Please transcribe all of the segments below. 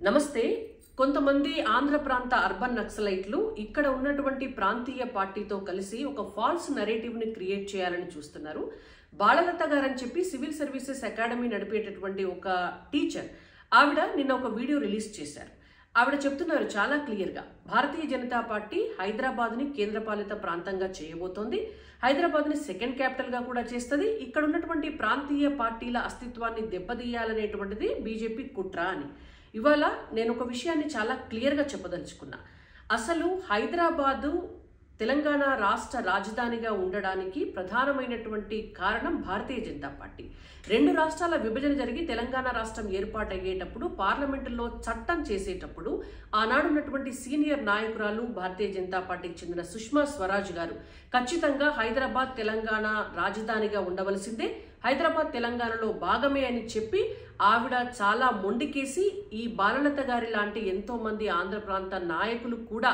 నమస్తే. కొంతమంది ఆంధ్ర ప్రాంత అర్బన్ నక్సలైట్లు ఇక్కడ ఉన్నటువంటి ప్రాంతీయ పార్టీతో కలిసి ఒక ఫాల్స్ నరేటివ్ ని క్రియేట్ చేయాలని చూస్తున్నారు. బాలలత గారని చెప్పి సివిల్ సర్వీసెస్ అకాడమీ నడిపేటటువంటి ఒక టీచర్ ఆవిడ నిన్న ఒక వీడియో రిలీజ్ చేశారు. ఆవిడ చెప్తున్నారు చాలా క్లియర్గా, భారతీయ జనతా పార్టీ హైదరాబాద్ని కేంద్రపాలిత ప్రాంతంగా చేయబోతోంది. హైదరాబాద్ని సెకండ్ క్యాపిటల్గా కూడా చేస్తుంది. ఇక్కడ ఉన్నటువంటి ప్రాంతీయ పార్టీల అస్తిత్వాన్ని దెబ్బతీయాలనేటువంటిది బీజేపీ కుట్ర అని. ఇవాళ నేను ఒక విషయాన్ని చాలా క్లియర్గా చెప్పదలుచుకున్నా. అసలు హైదరాబాదు తెలంగాణ రాష్ట్ర రాజధానిగా ఉండడానికి ప్రధానమైనటువంటి కారణం భారతీయ జనతా పార్టీ. రెండు రాష్ట్రాల విభజన జరిగి తెలంగాణ రాష్ట్రం ఏర్పాటయ్యేటప్పుడు పార్లమెంటులో చట్టం చేసేటప్పుడు ఆనాడున్నటువంటి సీనియర్ నాయకురాలు భారతీయ జనతా పార్టీకి చెందిన సుష్మా స్వరాజ్ గారు ఖచ్చితంగా హైదరాబాద్ తెలంగాణ రాజధానిగా ఉండవలసిందే, హైదరాబాద్ తెలంగాణలో భాగమే అని చెప్పి ఆవిడ చాలా మొండికేసి ఈ బాలలత గారి లాంటి ఎంతో మంది ఆంధ్ర ప్రాంత నాయకులు కూడా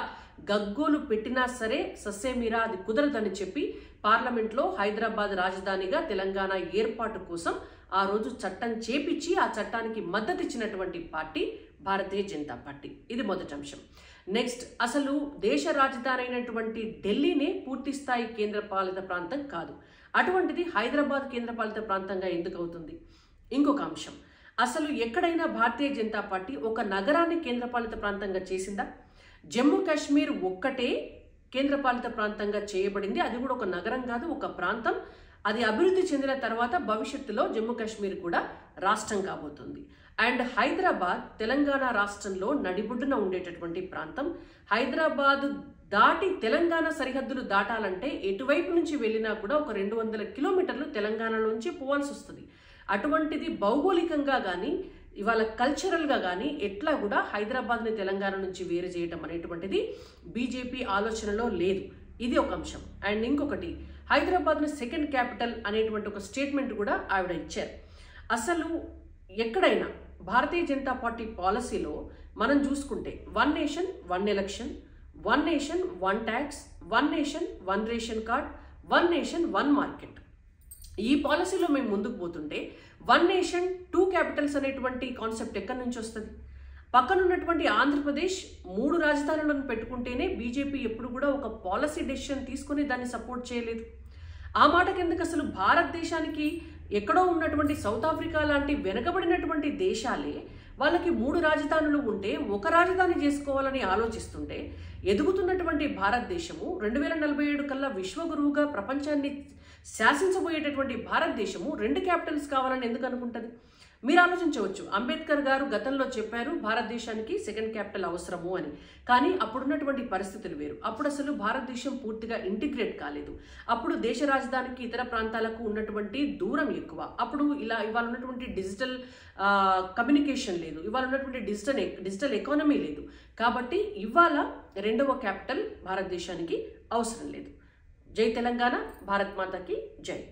గగ్గోలు పెట్టినా సరే సస్సేమీరా అది కుదరదని చెప్పి పార్లమెంట్లో హైదరాబాద్ రాజధానిగా తెలంగాణ ఏర్పాటు కోసం ఆ రోజు చట్టం చేపించి ఆ చట్టానికి మద్దతు ఇచ్చినటువంటి పార్టీ భారతీయ జనతా పార్టీ. ఇది మొదటి అంశం. నెక్స్ట్, అసలు దేశ రాజధాని అయినటువంటి ఢిల్లీనే పూర్తి స్థాయి కేంద్రపాలిత ప్రాంతం కాదు. అటువంటిది హైదరాబాద్ కేంద్రపాలిత ప్రాంతంగా ఎందుకు అవుతుంది? ఇంకొక అంశం, అసలు ఎక్కడైనా భారతీయ జనతా పార్టీ ఒక నగరాన్ని కేంద్రపాలిత ప్రాంతంగా చేసిందా? జమ్మూ కాశ్మీర్ ఒక్కటే కేంద్రపాలిత ప్రాంతంగా చేయబడింది. అది కూడా ఒక నగరం కాదు, ఒక ప్రాంతం. అది అభివృద్ధి చెందిన తర్వాత భవిష్యత్తులో జమ్మూ కాశ్మీర్ కూడా రాష్ట్రం కాబోతుంది. అండ్ హైదరాబాద్ తెలంగాణ రాష్ట్రంలో నడిబొడ్డున ఉండేటటువంటి ప్రాంతం. హైదరాబాద్ దాటి తెలంగాణ సరిహద్దులు దాటాలంటే ఎటువైపు నుంచి వెళ్ళినా కూడా ఒక 200 కిలోమీటర్లు తెలంగాణలోంచి పోవాల్సి వస్తుంది. అటువంటిది భౌగోళికంగా కానీ ఇవాళ కల్చరల్గా కానీ ఎట్లా కూడా హైదరాబాద్ని తెలంగాణ నుంచి వేరు చేయడం అనేటువంటిది బీజేపీ ఆలోచనలో లేదు. ఇది ఒక అంశం. అండ్ ఇంకొకటి, హైదరాబాద్ని సెకండ్ క్యాపిటల్ అనేటువంటి ఒక స్టేట్మెంట్ కూడా ఆవిడ ఇచ్చారు. అసలు ఎక్కడైనా భారతీయ జనతా పార్టీ పాలసీలో మనం చూసుకుంటే 1 nation 1 election, 1 nation 1 tax, 1 nation 1 ration card, 1 nation 1 market. ఈ పాలసీలో మేము ముందుకు పోతుంటే 1 నేషన్ 2 క్యాపిటల్స్ అనేటువంటి కాన్సెప్ట్ ఎక్కడి నుంచి వస్తుంది? పక్కనున్నటువంటి ఆంధ్రప్రదేశ్ 3 రాజధానులను పెట్టుకుంటేనే బీజేపీ ఎప్పుడు కూడా ఒక పాలసీ డెసిషన్ తీసుకుని దాన్ని సపోర్ట్ చేయలేదు. ఆ మాటకి ఎందుకు? అసలు భారతదేశానికి ఎక్కడో ఉన్నటువంటి సౌత్ ఆఫ్రికా లాంటి వెనకబడినటువంటి దేశాలే వాళ్ళకి 3 రాజధానులు ఉంటే ఒక రాజధాని చేసుకోవాలని ఆలోచిస్తుంటే, ఎదుగుతున్నటువంటి భారతదేశము 2047 కల్లా విశ్వగురువుగా ప్రపంచాన్ని శాసించబోయేటటువంటి భారతదేశము 2 క్యాపిటల్స్ కావాలని ఎందుకు అనుకుంటుంది? మీరు ఆలోచించవచ్చు. అంబేద్కర్ గారు గతంలో చెప్పారు భారతదేశానికి సెకండ్ క్యాపిటల్ అవసరము అని. కానీ అప్పుడున్నటువంటి పరిస్థితులు వేరు. అప్పుడు అసలు భారతదేశం పూర్తిగా ఇంటిగ్రేట్ కాలేదు. అప్పుడు దేశ రాజధానికి ఇతర ప్రాంతాలకు ఉన్నటువంటి దూరం ఎక్కువ. అప్పుడు ఇవాళ ఉన్నటువంటి డిజిటల్ కమ్యూనికేషన్ లేదు, ఇవాళ ఉన్నటువంటి డిజిటల్ ఎకానమీ లేదు. కాబట్టి ఇవాళ 2వ క్యాపిటల్ భారతదేశానికి అవసరం లేదు. జై తెలంగాణ, భారత్ మాతకి జై.